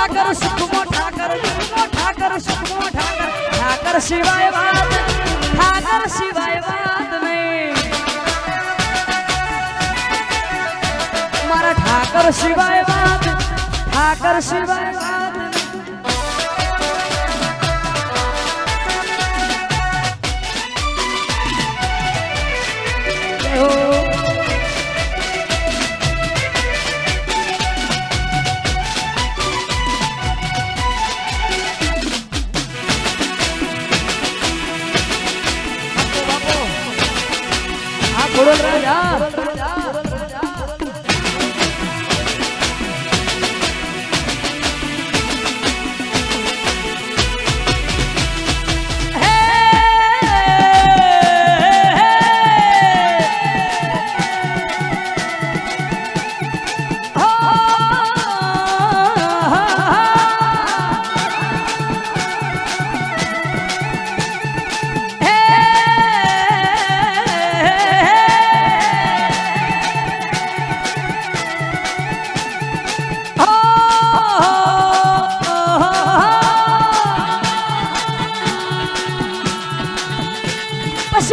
ઠાકર સુખમો ઠાકર ઠાકર સુખમો ઠાકર ઠાકર સિવાય વાત નહીં મારા ઠાકર સિવાય વાત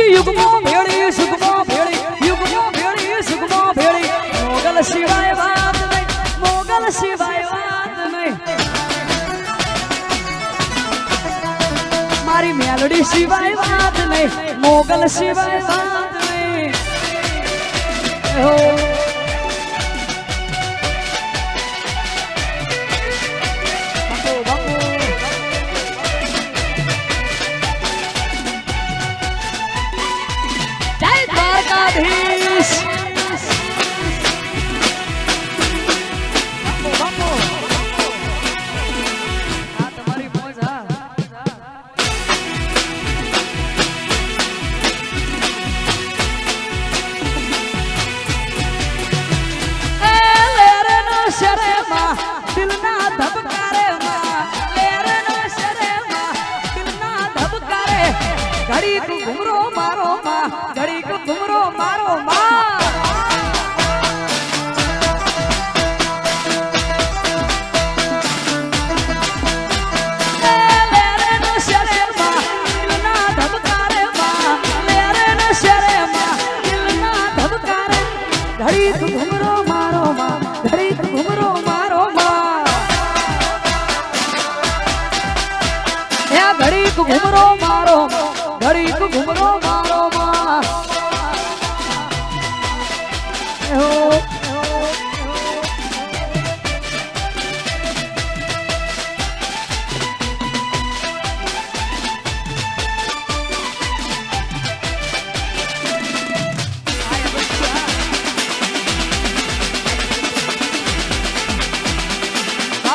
યુગમો ભેળી સુગમો ભેળી યુગમો ભેળી સુગમો ભેળી મોગલ સિવાય વાત નહીં મારી મેલડી સિવાય વાત નહીં મોગલ સિવાય વાત નહીં ઘડી તું ઘુમરો મારો માં ઘડી તું ઘુમરો મારો માં ઘડી તું ઘુમરો મારો માં ઘડી તું ઘુમરો મારો માં ઘડી તું ઘુમરો મારો ઘડી તું ઘુમરો મારો માં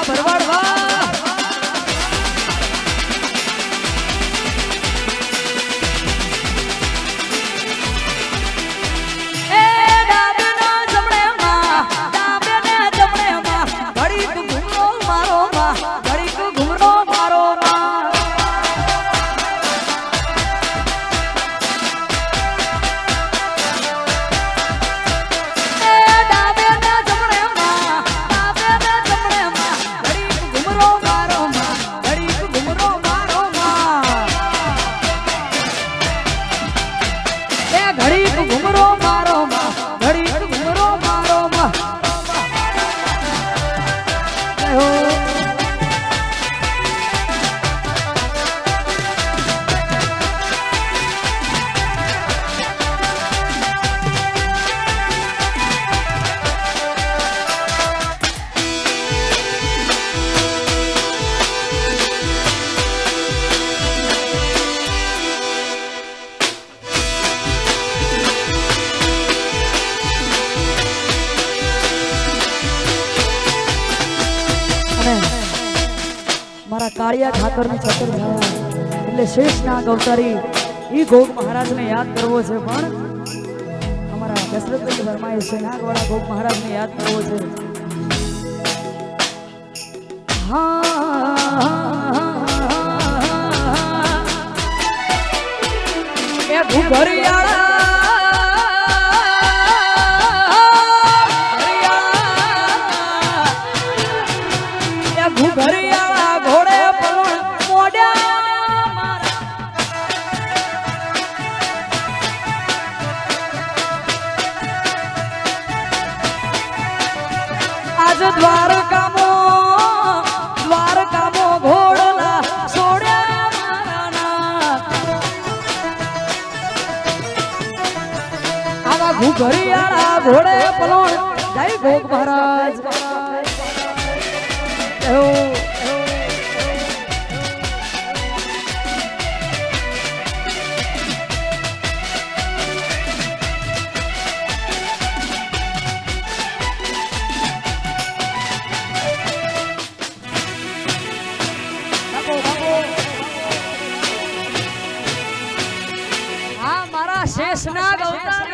ભરવાડ વાહ કાળિયા ઠાકર ની છત્ર એટલે શેષ નાગ અવતારી ઈ ગોગ મહારાજ ને યાદ કરવો છે પણ અમારા દશરથભાઈ વર્માએ છે નાગવાળા ગોગ મહારાજ ને યાદ કરવો છે એ ઘુઘરિયાળા ઘુઘરિયાળા આજ દ્વારકામો ઘોડલા છોડ્યા મારાના આવા ઘુઘરિયાળા ઘોડે પલોણ જય ગોગ મહારાજ शेषनाग अवतार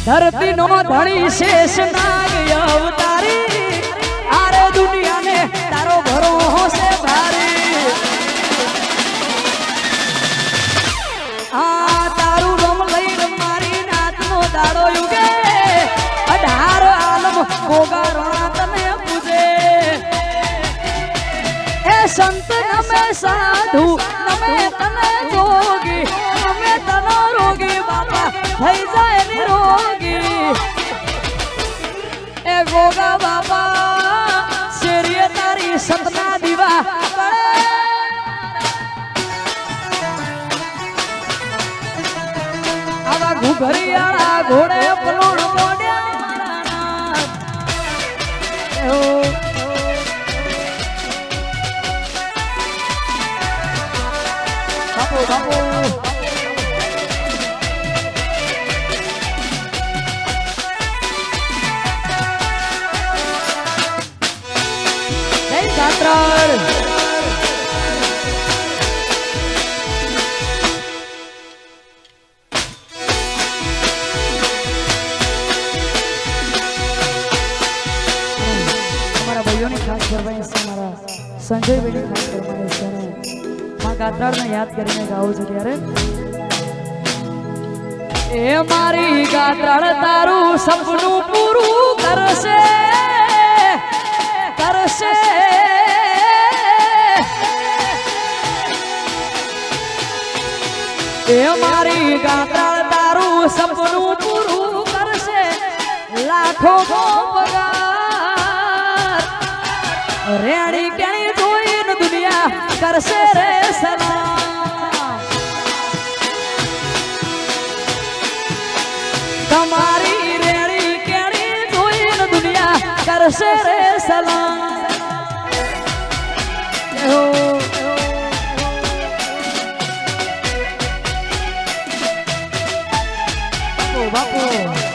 धरती नो धड़ी शेषनाग अवतारी आरे दुनिया ने तारो भरोसे भारी आ तारू रम लई मारी नाथ नो दाड़ो युगे 18 आलम गोगा रोना तने पूजे संत नमे साधु नमे तने जोगी नमे तनो रोगी बापा થઈ જાય નિરોગી એ ગોગા બાપા શેરીએ તારી સપના દીવા આવા ઘુઘરિયાળા ઘોડે પલોણ મોડ્યા બાપુ બાપુ संजय बेटी खास फरमाइश है मां गात्राड़ ने याद કરીને ગાઉં છું ત્યારે એ મારી ગાत्राड़ તારું સપનું પૂરું કરશે કરશે એ મારી ગાत्राड़ તારું સપનું પૂરું કરશે લાખો પગાર રેણી કેણી જોઈને દુનિયા કરશે રે સલામ તમારી રેણી કેણી જોઈને દુનિયા કરશે રે સલામ બાપુ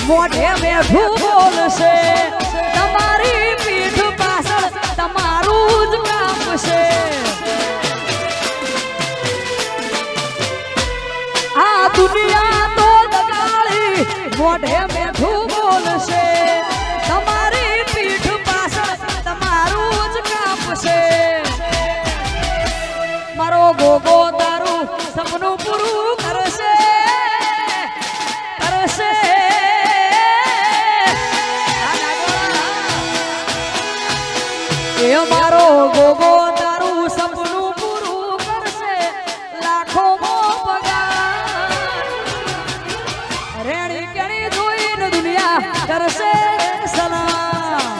મોઢે મેઠું બોલશે તમારી પીઠ પાછળ તમારું જ કામ છે આ દુનિયા તો દગાળી મોઢે મેઠું બોલશે તમારી પીઠ પાછળ તમારું જ કામ છે મારો ગોગો તારું સપનું પૂરું કરશે કરશે એ મારો ગોગો તારું સપનું પૂરું કરશે લાખો પગાર રેણી કેણી જોઈને દુનિયા કરશે સલામ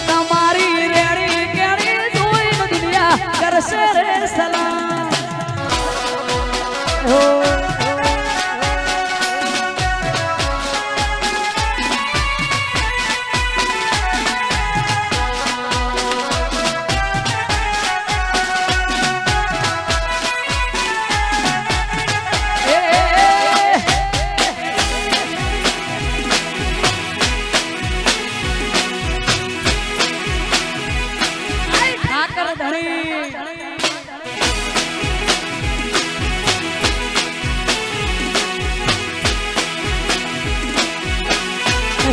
તમારી રેણી કેણી જોઈને દુનિયા કરશે રે સલામ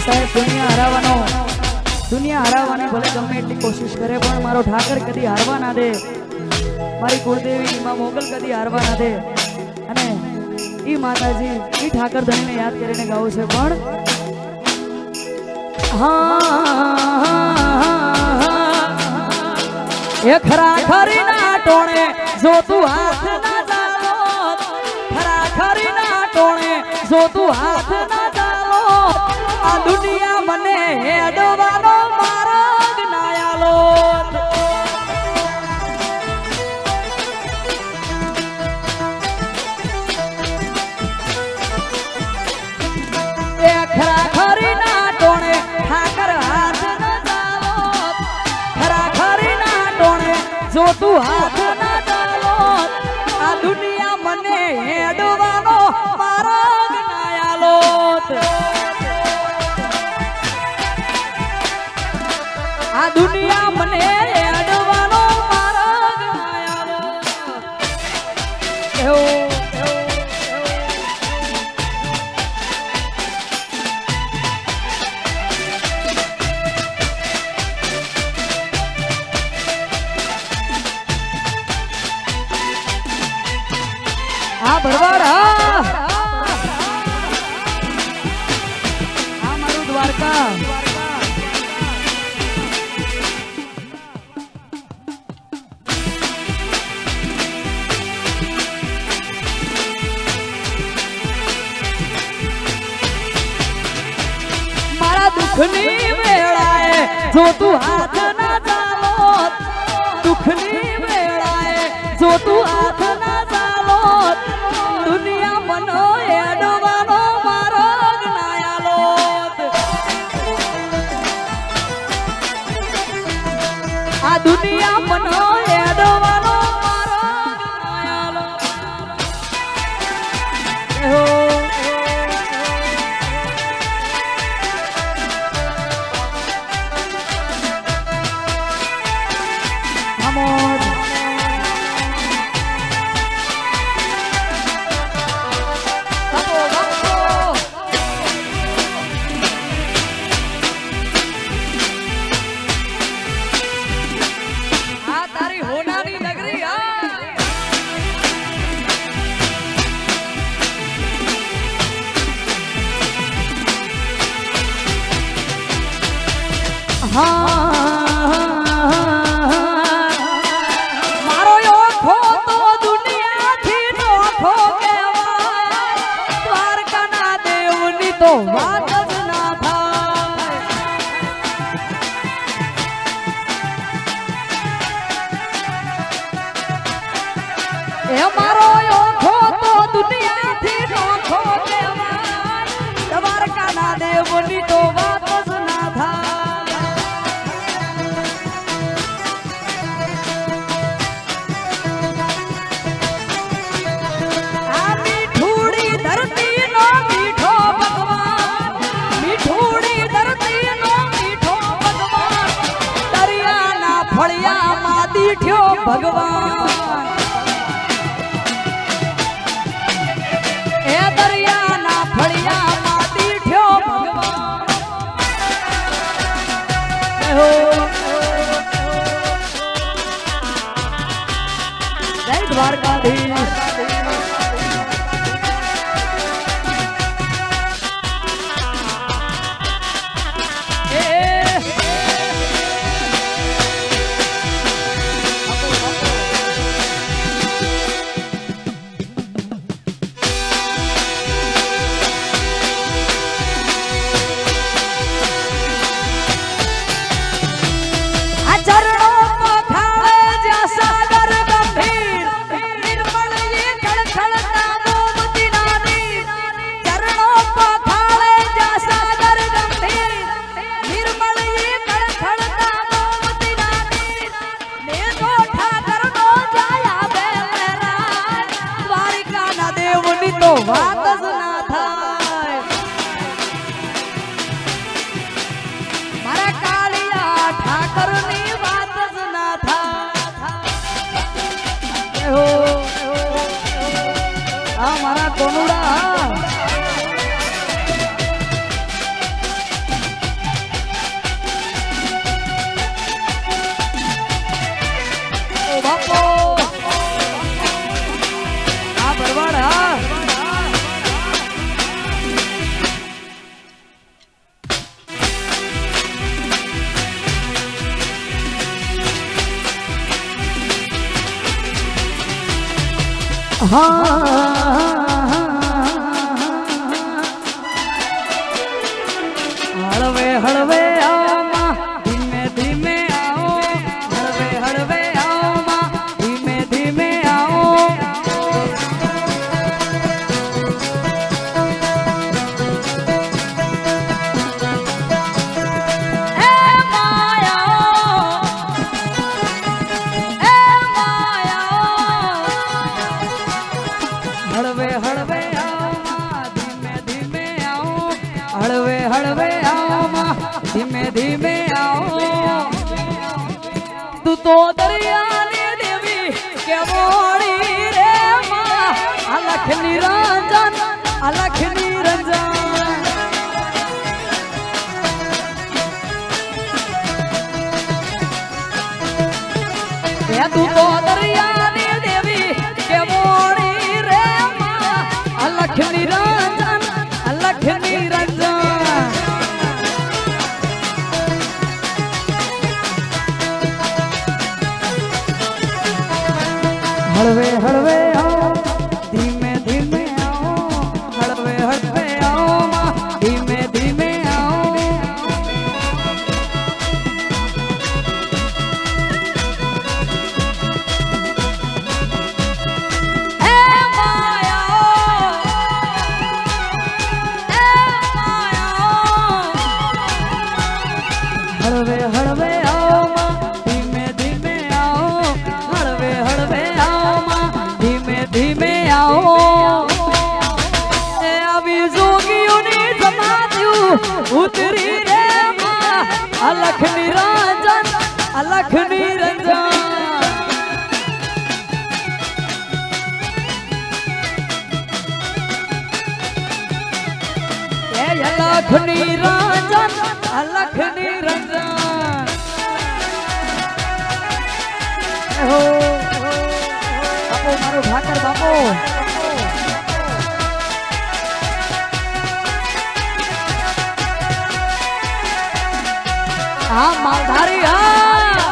સાહેબ દુનિયા હરાવવાની ભલે ગમે એટલી કોશિશ કરે પણ મારો ઠાકર કદી હારવા ના દે, મારી કુળદેવી માં મોગલ કદી હારવા ના દે. અને ઈ માતાજી ઈ ઠાકર ધણીને યાદ કરીને ગાવું છે. પણ એ ખરા ખરી ના ટોણે જો તું હાથ ના ચાલો, ખરા ખરી ના ટોણે જો તું હાથ ના ચાલો, આ દુનિયા મને હેડવાનો માર્ગ ના આલો. એ ખરા ખરી ના ટોણે ઠાકર હાથ ના ચાલો, ખરા ખરી ના ટોણે જો તું હાથ ના ચાલો, આ દુનિયા મને હેડવાનો માર્ગ ના આલો. આ દુનિયા મને હેડવાનો માર્ગ ના આલો. આ ભરવાડ આ મારું દ્વારકા. મારા દુઃખની વેળાએ જો તું હાથ ના ચાલો, દુઃખની વેળાએ જો તું હાથ ના ચાલો, દુનિયા મનો હેડવાનો માર્ગ ના આલો. આ દુનિયા મનો હેડવાનો માર્ગ ના આલો. મારો ઓખો તો દુનિયાથી નોખો કહેવાય, દ્વારકાના દેવની તો વાત જ ના થાય. એ મારો ઓખો તો દુનિયાથી નોખો કહેવાય, દ્વારકાના દેવની તો વાત જ ના થાય. ભગવાન એ દરિયાના ફળિયામાં દીઠ્યો ભગવાન. જય દ્વારકાધીશ. હળવે હળવે આવમાં ધીમે ધીમે આવો હળવે હળવે આવમાં ધીમે ધીમે આવો એ માયા હળવે હળવે આવમાં ધીમે ધીમે આવો હળવે હળવે આવમાં ધીમે ધીમે આવો તું તો દરિયાની દેવી કેવોળી રે માં અલખ નિરંજન અલખ નિરંજન તું તો દરિયાની દેવી કેવોળી રે માં અલખ નિરંજન અલખ નિરંજન હળવે હળવે આવો ધીમે ધીમે આવો હળવે હળવે આવો માં ધીમે ધીમે આવો એ માયા હળવે હળવે આવો માં ધીમે ધીમે આવો હળવે હળવે આવો માં ધીમે ધીમે આવો એ આવી જોગીઓની સમાધિયું ઉતરી રે માં અલખ નિરંજન અલખ નિરંજન એ અલખ નિરંજન અલખ નિરંજન હો બાપો મારો ઠાકર બાપો હા માલધારી હા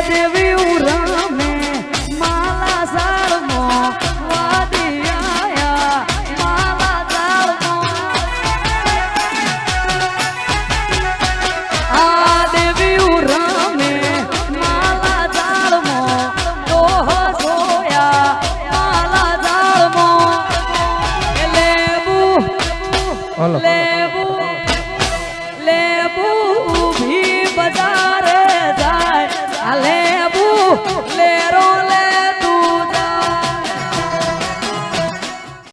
દેવી ઉરામે માલા સાળમો વાદી આયા માલા સાળમો આ દેવી ઉરામે માલા સાળમો દોહ સોયા માલા સાળમો લેબુ